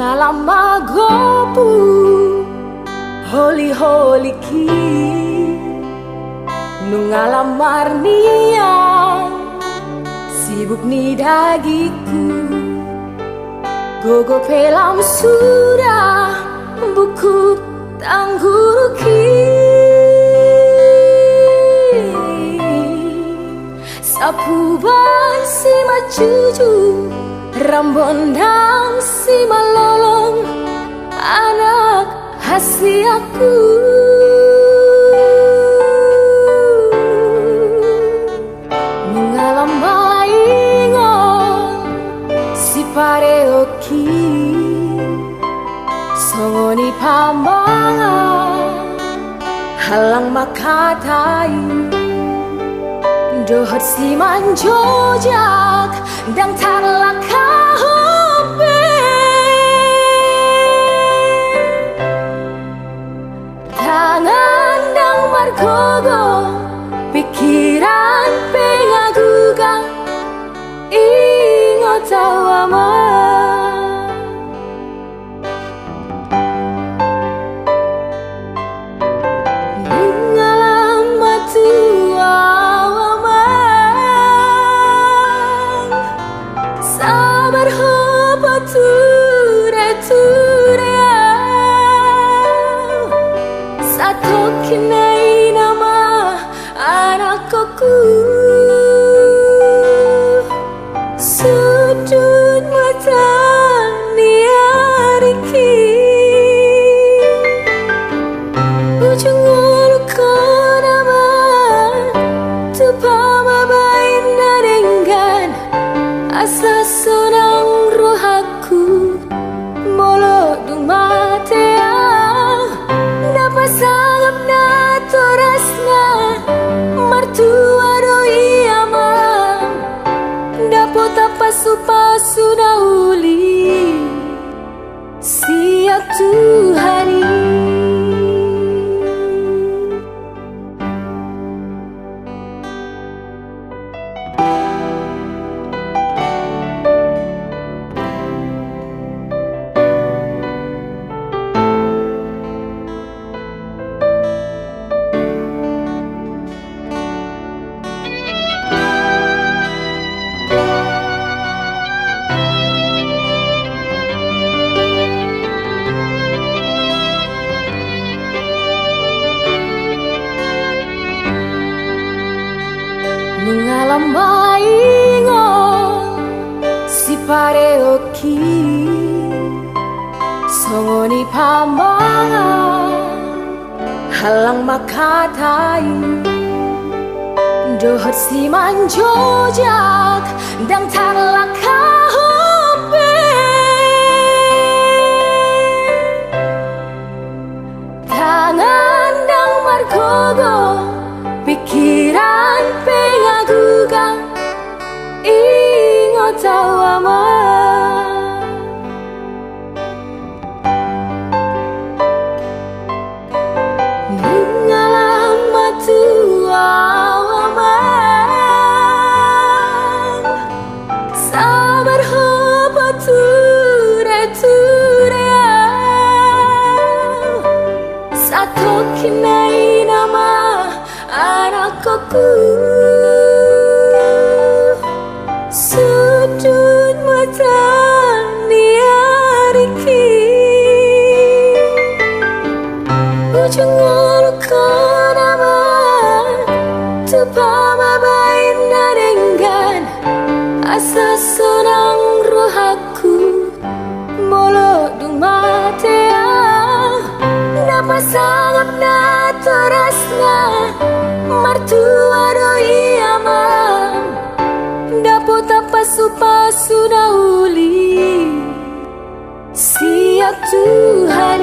Nunga magopu holi ki Nunga marniang sibuk ni dagiku Gogo pelam suda bukbuk tanggurung sapu ban simajujung Rambon dan simalolong anak hasianku Nunga maingol Sipareon Songoni pamangan Hallang manghatai dohot simajujung dan tarlaka tangan dan margogo pikiran pengagugang ingat tawama Nunga Martua Ho sabar ho pature-ture satu kinai nama anakku sudut mata niariki ujung uluku nama tupama bain naringgan asa sonang rohaku molo dung mateang dapat sanggap na torasna martua doi amam dapat pasu-pasu na holi Sian Tuhan Nunga maingol Sipareon Songoni pamangan Hallang manghatai dohot simajujung dan tarlaka tangan dan margogo pikiran pengagugang ingat tawama Nunga Martua Ho sabar ho pature-ture satu kinai nama anakku sudut mata niariki ujung uluku nama tupama bain naringgan asa sonang rohaku molo dung mateang dapat sanggap na torasna martua doi amam dapat pasu-pasu na holi Sian Tuhan